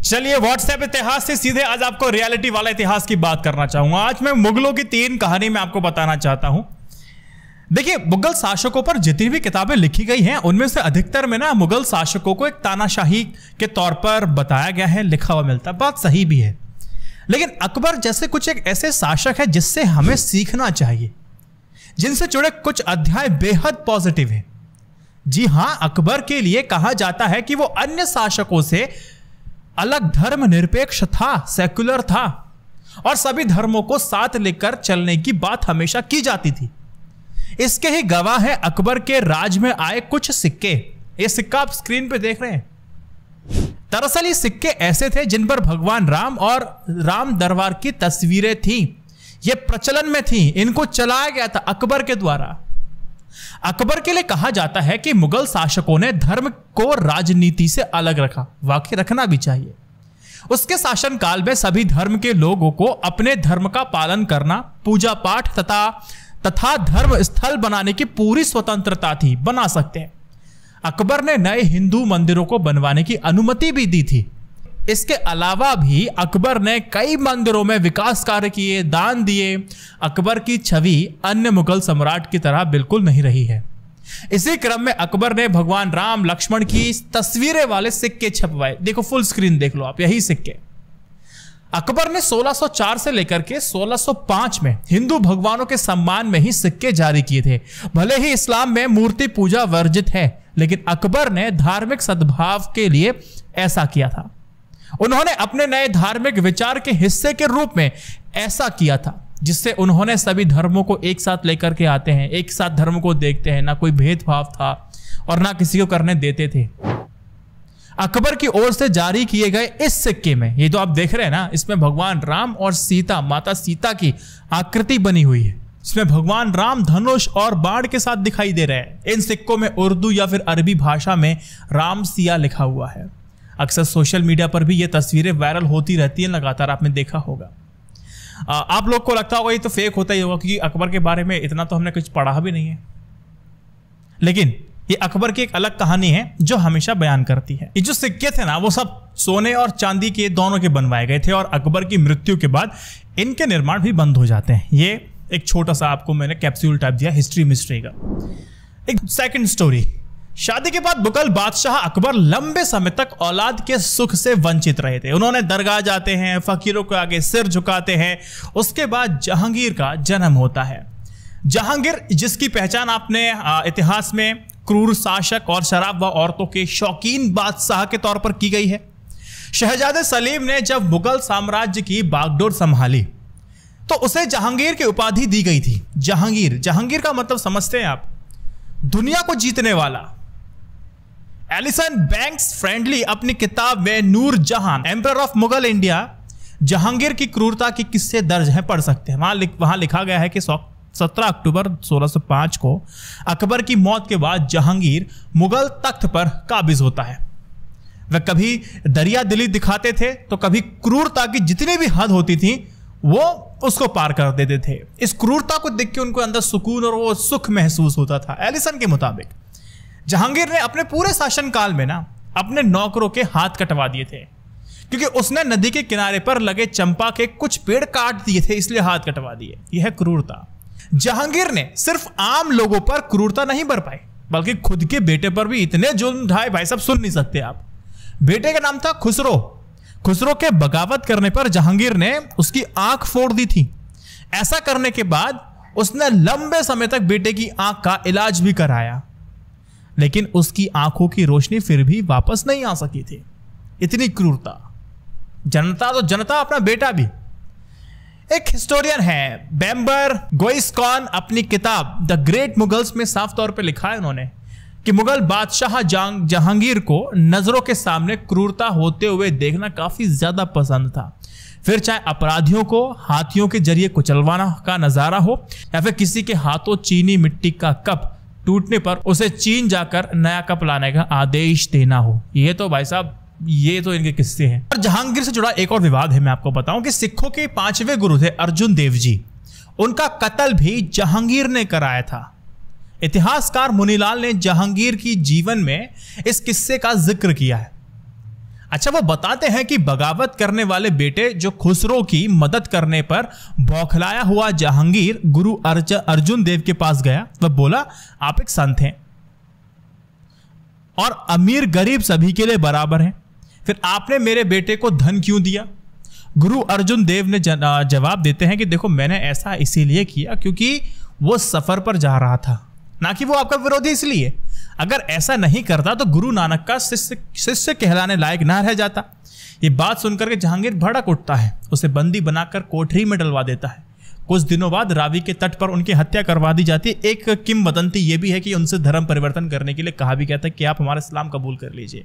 चलिए व्हाट्सएप इतिहास से सीधे आज आपको रियलिटी वाला इतिहास की बात करना चाहूंगा। आज मैं मुगलों की 3 कहानी में आपको बताना चाहता हूं। देखिए, मुगल शासकों पर जितनी भी किताबें लिखी गई हैं उनमें से अधिकतर में ना मुगल शासकों को एक तानाशाही के तौर पर बताया गया है, लिखा हुआ मिलता है। बात सही भी है, लेकिन अकबर जैसे कुछ एक ऐसे शासक है जिससे हमें सीखना चाहिए, जिनसे जुड़े कुछ अध्याय बेहद पॉजिटिव हैं। जी हां, अकबर के लिए कहा जाता है कि वो अन्य शासकों से अलग धर्मनिरपेक्ष था, सेक्युलर था और सभी धर्मों को साथ लेकर चलने की बात हमेशा की जाती थी। इसके ही गवाह है अकबर के राज में आए कुछ सिक्के। ये सिक्का आप स्क्रीन पे देख रहे हैं। दरअसल ये सिक्के ऐसे थे जिन पर भगवान राम और राम दरबार की तस्वीरें थीं। ये प्रचलन में थी, इनको चलाया गया था अकबर के द्वारा। अकबर के लिए कहा जाता है कि मुगल शासकों ने धर्म को राजनीति से अलग रखा। वाकई रखना भी चाहिए। उसके शासनकाल में सभी धर्म के लोगों को अपने धर्म का पालन करना, पूजा पाठ तथा धर्म स्थल बनाने की पूरी स्वतंत्रता थी, बना सकते हैं। अकबर ने नए हिंदू मंदिरों को बनवाने की अनुमति भी दी थी। इसके अलावा भी अकबर ने कई मंदिरों में विकास कार्य किए, दान दिए। अकबर की छवि अन्य मुगल सम्राट की तरह बिल्कुल नहीं रही है। इसी क्रम में अकबर ने भगवान राम लक्ष्मण की तस्वीरें वाले सिक्के छपवाए। देखो, फुल स्क्रीन देख लो आप, यही सिक्के। अकबर ने 1604 से लेकर के 1605 में हिंदू भगवानों के सम्मान में ही सिक्के जारी किए थे। भले ही इस्लाम में मूर्ति पूजा वर्जित है, लेकिन अकबर ने धार्मिक सद्भाव के लिए ऐसा किया था। उन्होंने अपने नए धार्मिक विचार के हिस्से के रूप में ऐसा किया था, जिससे उन्होंने सभी धर्मों को एक साथ लेकर के आते हैं, एक साथ धर्म को देखते हैं। ना कोई भेदभाव था और ना किसी को करने देते थे। अकबर की ओर से जारी किए गए इस सिक्के में, ये जो आप देख रहे हैं ना, इसमें भगवान राम और सीता, माता सीता की आकृति बनी हुई है। इसमें भगवान राम धनुष और बाण के साथ दिखाई दे रहे हैं। इन सिक्कों में उर्दू या फिर अरबी भाषा में राम सिया लिखा हुआ है। अक्सर सोशल मीडिया पर भी ये तस्वीरें वायरल होती रहती हैं लगातार, आपने देखा होगा। आप लोग को लगता होगा ये तो फेक होता ही होगा, क्योंकि अकबर के बारे में इतना तो हमने कुछ पढ़ा भी नहीं है। लेकिन ये अकबर की एक अलग कहानी है जो हमेशा बयान करती है। ये जो सिक्के थे ना, वो सब सोने और चांदी के दोनों के बनवाए गए थे और अकबर की मृत्यु के बाद इनके निर्माण भी बंद हो जाते हैं। ये एक छोटा सा आपको मैंने कैप्सूल टाइप दिया हिस्ट्री मिस्ट्री का। एक सेकंड स्टोरी। शादी के बाद मुगल बादशाह अकबर लंबे समय तक औलाद के सुख से वंचित रहे थे। उन्होंने दरगाह जाते हैं, फकीरों के आगे सिर झुकाते हैं। उसके बाद जहांगीर का जन्म होता है। जहांगीर, जिसकी पहचान आपने इतिहास में क्रूर शासक और शराब व औरतों के शौकीन बादशाह के तौर पर की गई है। शहजादे सलीम ने जब मुगल साम्राज्य की बागडोर संभाली तो उसे जहांगीर की उपाधि दी गई थी। जहांगीर का मतलब समझते हैं आप? दुनिया को जीतने वाला। एलिसन बैंक्स फ्रेंडली अपनी किताब में नूर जहां, emperor of Mughal India, Jahangir की क्रूरता के किस्से दर्ज हैं, पढ़ सकते हैं। वहां लिखा गया है कि 17 अक्टूबर 1605 को अकबर की मौत के बाद जहांगीर मुगल तख्त पर काबिज होता है। वह कभी दरिया दिली दिखाते थे तो कभी क्रूरता की जितनी भी हद होती थी वो उसको पार कर देते थे। इस क्रूरता को देख के उनको अंदर सुकून और वो सुख महसूस होता था। एलिसन के मुताबिक जहांगीर ने अपने पूरे शासनकाल में ना अपने नौकरों के हाथ कटवा दिए थे, क्योंकि उसने नदी के किनारे पर लगे चंपा के कुछ पेड़ काट दिए थे, इसलिए हाथ कटवा दिए। यह है क्रूरता। जहांगीर ने सिर्फ आम लोगों पर क्रूरता नहीं बरपाई, बल्कि खुद के बेटे पर भी इतने जुल्म ढाए, भाई साहब सुन नहीं सकते आप। बेटे का नाम था खुसरो। खुसरो के बगावत करने पर जहांगीर ने उसकी आंख फोड़ दी थी। ऐसा करने के बाद उसने लंबे समय तक बेटे की आंख का इलाज भी कराया, लेकिन उसकी आंखों की रोशनी फिर भी वापस नहीं आ सकी थी। इतनी क्रूरता। जनता तो जनता, अपना बेटा भी। एक हिस्टोरियन है बेम्बर गोइस्कॉन, अपनी किताब द ग्रेट मुगल्स में साफ तौर पे लिखा है उन्होंने कि मुगल बादशाह जहांगीर को नजरों के सामने क्रूरता होते हुए देखना काफी ज्यादा पसंद था। फिर चाहे अपराधियों को हाथियों के जरिए कुचलवाना का नजारा हो या फिर किसी के हाथों चीनी मिट्टी का कप टूटने पर उसे चीन जाकर नया कप लाने का आदेश देना हो। ये तो भाई साहब, ये तो इनके किस्से हैं। और जहांगीर से जुड़ा एक और विवाद है, मैं आपको बताऊं कि सिखों के 5वें गुरु थे अर्जुन देव जी। उनका कत्ल भी जहांगीर ने कराया था। इतिहासकार मुनीलाल ने जहांगीर की जीवन में इस किस्से का जिक्र किया है। अच्छा, वो बताते हैं कि बगावत करने वाले बेटे जो खुसरो की मदद करने पर बौखलाया हुआ जहांगीर गुरु अर्जुन देव के पास गया। वह बोला, आप एक संत हैं और अमीर गरीब सभी के लिए बराबर हैं, फिर आपने मेरे बेटे को धन क्यों दिया? गुरु अर्जुन देव ने जवाब देते हैं कि देखो, मैंने ऐसा इसीलिए किया क्योंकि वो सफर पर जा रहा था, ना कि वो आपका विरोधी इसलिए। अगर ऐसा नहीं करता तो गुरु नानक का शिष्य कहलाने लायक ना रह जाता। ये बात सुनकर के जहांगीर भड़क उठता है, उसे बंदी बनाकर कोठरी में डलवा देता है। कुछ दिनों बाद रावी के तट पर उनकी हत्या करवा दी जाती है। एक किंवदंती ये भी है कि उनसे धर्म परिवर्तन करने के लिए कहा भी गया था कि आप हमारा इस्लाम कबूल कर लीजिए,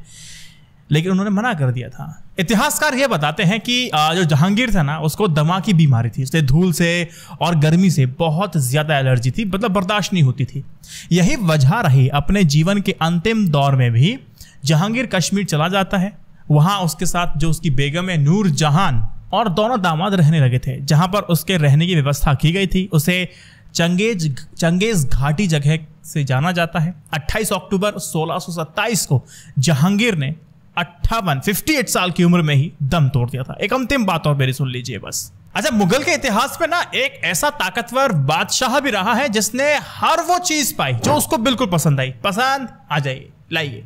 लेकिन उन्होंने मना कर दिया था। इतिहासकार ये बताते हैं कि जो जहांगीर था ना, उसको दमा की बीमारी थी, उसे धूल से और गर्मी से बहुत ज्यादा एलर्जी थी, मतलब बर्दाश्त नहीं होती थी। यही वजह रही अपने जीवन के अंतिम दौर में भी जहांगीर कश्मीर चला जाता है। वहां उसके साथ जो उसकी बेगम है नूर जहान और दोनों दामाद रहने लगे थे, जहां पर उसके रहने की व्यवस्था की गई थी। उसे चंगेज घाटी जगह से जाना जाता है। 28 अक्टूबर 1627 को जहांगीर ने 58 साल की उम्र में ही दम तोड़ दिया था। एक अंतिम बात और मेरी सुन लीजिए बस। अच्छा, मुगल के इतिहास में ना एक ऐसा ताकतवर बादशाह भी रहा है जिसने हर वो चीज पाई जो उसको बिल्कुल पसंद आई। पसंद आ जाइए, लाइए।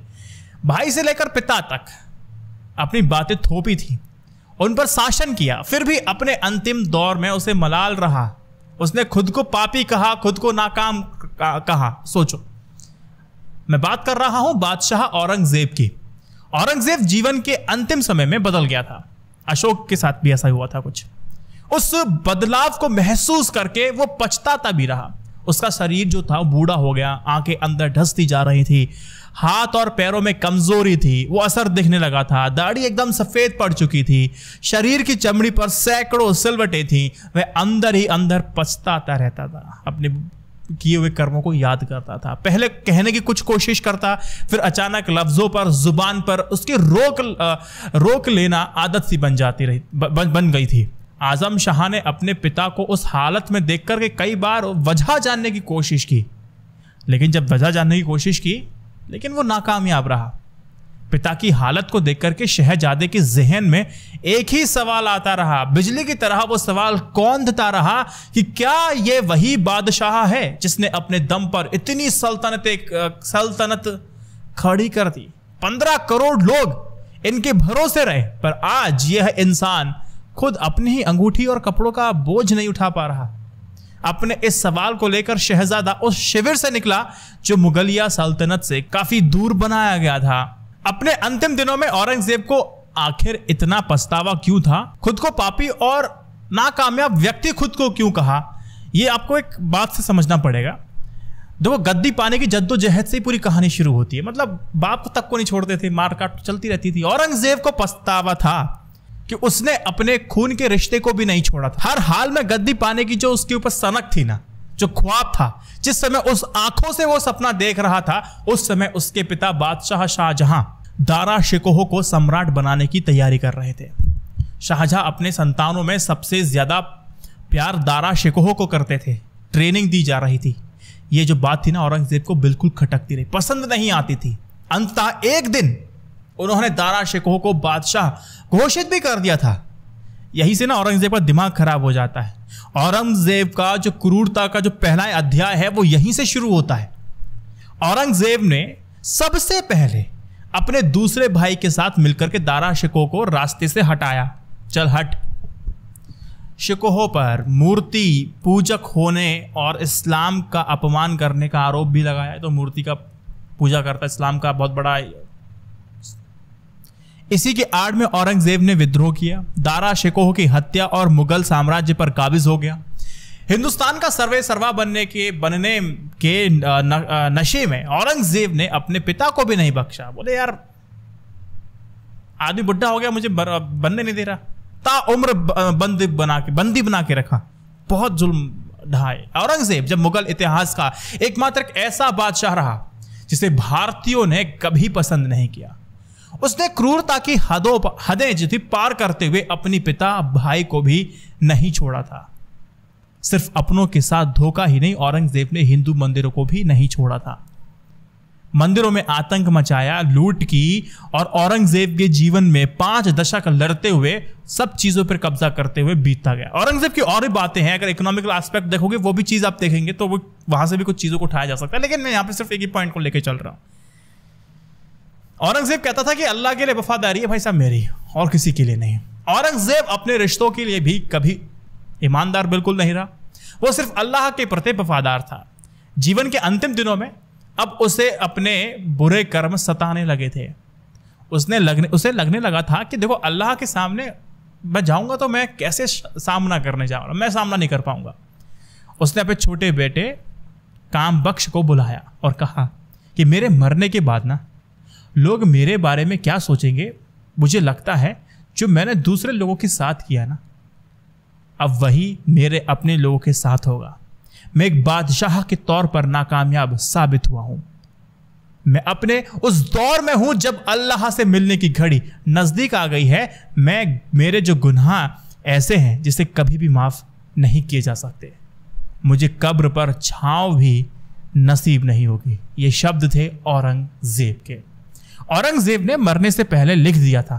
भाई से लेकर पिता तक अपनी बातें थोपी थी, उन पर शासन किया, फिर भी अपने अंतिम दौर में उसे मलाल रहा। उसने खुद को पापी कहा, खुद को नाकाम कहा। सोचो, मैं बात कर रहा हूं बादशाह औरंगजेब की। औरंगजेब जीवन के अंतिम समय में बदल गया था। अशोक के साथ भी ऐसा हुआ था कुछ। उस बदलाव को महसूस करके वो पछताता भी रहा। उसका शरीर जो था बूढ़ा हो गया, आंखें अंदर ढसती जा रही थी, हाथ और पैरों में कमजोरी थी, वो असर दिखने लगा था, दाढ़ी एकदम सफेद पड़ चुकी थी, शरीर की चमड़ी पर सैकड़ों सिलवटें थी। वह अंदर ही अंदर पछताता रहता था, अपने किए हुए कर्मों को याद करता था। पहले कहने की कुछ कोशिश करता, फिर अचानक लफ्जों पर, जुबान पर उसकी रोक लेना आदत सी बन गई थी। आजम शाह ने अपने पिता को उस हालत में देखकर के कई बार वजह जानने की कोशिश की, लेकिन जब वजह जानने की कोशिश की लेकिन वो नाकामयाब रहा। पिता की हालत को देखकर के शहजादे के जहन में एक ही सवाल आता रहा, बिजली की तरह वो सवाल कौंधता रहा कि क्या ये वही बादशाह है जिसने अपने दम पर इतनी सल्तनत खड़ी कर दी। 15 करोड़ लोग इनके भरोसे रहे, पर आज यह इंसान खुद अपनी ही अंगूठी और कपड़ों का बोझ नहीं उठा पा रहा। अपने इस सवाल को लेकर शहजादा उस शिविर से निकला जो मुगलिया सल्तनत से काफी दूर बनाया गया था। अपने अंतिम दिनों में औरंगजेब को आखिर इतना पछतावा क्यों था? खुद को पापी और नाकामयाब व्यक्ति खुद को क्यों कहा? यह आपको एक बात से समझना पड़ेगा। देखो, गद्दी पाने की जद्दोजहद से ही पूरी कहानी शुरू होती है। मतलब बाप तक को नहीं छोड़ते थे, मारकाट चलती रहती थी। औरंगजेब को पछतावा था कि उसने अपने खून के रिश्ते को भी नहीं छोड़ा था। हर हाल में गद्दी पाने की जो उसके ऊपर सनक थी ना, जो ख्वाब था, जिस समय उस आंखों से वो सपना देख रहा था, उस समय उसके पिता बादशाह शाहजहां दारा शिकोह को सम्राट बनाने की तैयारी कर रहे थे। शाहजहां अपने संतानों में सबसे ज्यादा प्यार दारा शिकोह को करते थे। ट्रेनिंग दी जा रही थी। ये जो बात थी ना, औरंगजेब को बिल्कुल खटकती रही, पसंद नहीं आती थी। अंततः एक दिन उन्होंने दारा शिकोह को बादशाह घोषित भी कर दिया था। यही से ना औरंगजेब का दिमाग खराब हो जाता है। औरंगजेब का जो क्रूरता का जो पहला अध्याय है वो यहीं से शुरू होता है। औरंगजेब ने सबसे पहले अपने दूसरे भाई के साथ मिलकर के दारा शिकोह को रास्ते से हटाया। चल हट। शिकोह पर मूर्ति पूजक होने और इस्लाम का अपमान करने का आरोप भी लगाया। तो मूर्ति का पूजा करता इस्लाम का बहुत बड़ा। इसी के आड़ में औरंगजेब ने विद्रोह किया, दारा शिकोह की हत्या और मुगल साम्राज्य पर काबिज हो गया। हिंदुस्तान का सर्वे सर्वा बनने के नशे में औरंगजेब ने अपने पिता को भी नहीं बख्शा। बोले यार, आदमी बुढ़ा हो गया, मुझे बनने नहीं दे रहा। ताउम्र बंदी बना के रखा। बहुत जुल्म ढाए। औरंगजेब जब मुगल इतिहास का एकमात्र एक ऐसा बादशाह रहा जिसे भारतीयों ने कभी पसंद नहीं किया। उसने क्रूरता की हदें जो थी पार करते हुए अपनी पिता भाई को भी नहीं छोड़ा था। सिर्फ अपनों के साथ धोखा ही नहीं, औरंगजेब ने हिंदू मंदिरों को भी नहीं छोड़ा था। मंदिरों में आतंक मचाया, लूट की, और औरंगजेब के जीवन में 5 दशक लड़ते हुए सब चीजों पर कब्जा करते हुए बीतता गया। औरंगजेब की और भी बातें हैं, अगर इकोनॉमिकल एस्पेक्ट देखोगे वो भी चीज आप देखेंगे तो वो वहां से भी कुछ चीजों को उठाया जा सकता है, लेकिन मैं यहां पे सिर्फ एक ही पॉइंट को लेकर चल रहा हूं। औरंगजेब कहता था कि अल्लाह के लिए वफादारी है भाई साहब मेरी, और किसी के लिए नहीं। औरंगजेब अपने रिश्तों के लिए भी कभी ईमानदार बिल्कुल नहीं रहा, वो सिर्फ अल्लाह के प्रति वफादार था। जीवन के अंतिम दिनों में अब उसे अपने बुरे कर्म सताने लगे थे। उसे लगने लगा था कि देखो अल्लाह के सामने मैं जाऊंगा तो मैं कैसे सामना करने जाऊंगा, मैं सामना नहीं कर पाऊंगा। उसने अपने छोटे बेटे काम बख्श को बुलाया और कहा कि मेरे मरने के बाद ना लोग मेरे बारे में क्या सोचेंगे, मुझे लगता है जो मैंने दूसरे लोगों के साथ किया ना, अब वही मेरे अपने लोगों के साथ होगा। मैं एक बादशाह के तौर पर नाकामयाब साबित हुआ हूं। मैं अपने उस दौर में हूं जब अल्लाह से मिलने की घड़ी नजदीक आ गई है। मेरे जो गुनाह ऐसे हैं जिसे कभी भी माफ नहीं किए जा सकते। मुझे कब्र पर छांव भी नसीब नहीं होगी। ये शब्द थे औरंगजेब के। औरंगजेब ने मरने से पहले लिख दिया था,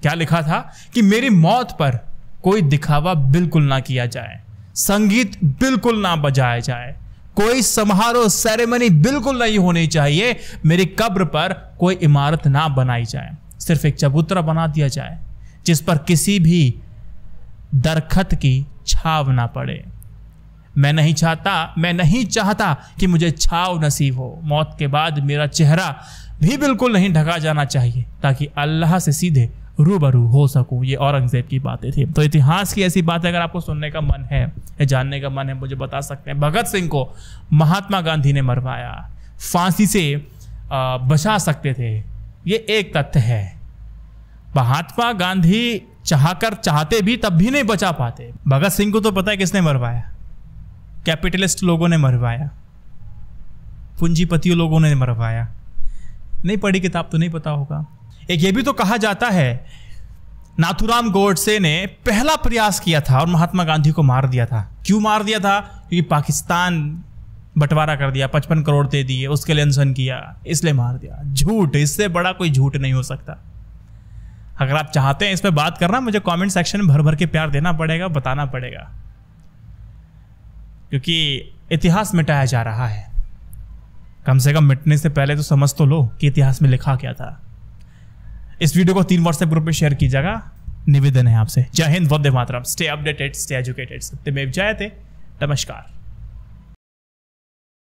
क्या लिखा था कि मेरी मौत पर कोई दिखावा बिल्कुल ना किया जाए, संगीत बिल्कुल ना बजाया जाए, कोई समारोह सेरेमनी बिल्कुल नहीं होनी चाहिए, मेरी कब्र पर कोई इमारत ना बनाई जाए, सिर्फ एक चबूतरा बना दिया जाए जिस पर किसी भी दरखत की छाव ना पड़े। मैं नहीं चाहता कि मुझे छाव नसीब हो। मौत के बाद मेरा चेहरा भी बिल्कुल नहीं ढका जाना चाहिए ताकि अल्लाह से सीधे रूबरू हो सकूं। ये औरंगजेब की बातें थी। तो इतिहास की ऐसी बातें अगर आपको सुनने का मन है या जानने का मन है, मुझे बता सकते हैं। भगत सिंह को महात्मा गांधी ने मरवाया, फांसी से बचा सकते थे, ये एक तथ्य है। महात्मा गांधी चाहते भी तब भी नहीं बचा पाते। भगत सिंह को तो पता है किसने मरवाया, कैपिटलिस्ट लोगों ने मरवाया, पूंजीपतियों लोगों ने मरवाया। नहीं पढ़ी किताब तो नहीं पता होगा। एक ये भी तो कहा जाता है नाथूराम गोडसे ने पहला प्रयास किया था और महात्मा गांधी को मार दिया था। क्यों मार दिया था? क्योंकि पाकिस्तान बंटवारा कर दिया, 55 करोड़ दे दिए, उसके लिए अनशन किया, इसलिए मार दिया। झूठ, इससे बड़ा कोई झूठ नहीं हो सकता। अगर आप चाहते हैं इस पर बात करना, मुझे कमेंट सेक्शन में भर भर के प्यार देना पड़ेगा, बताना पड़ेगा, क्योंकि इतिहास मिटाया जा रहा है। कम से कम मिटने से पहले तो समझ तो लो कि इतिहास में लिखा क्या था। इस वीडियो को 3 व्हाट्सएप ग्रुप में शेयर कीजिएगा, निवेदन है आपसे। जय हिंद, वंदे मातरम। Stay updated, stay educated. सत्यमेव जयते। नमस्कार।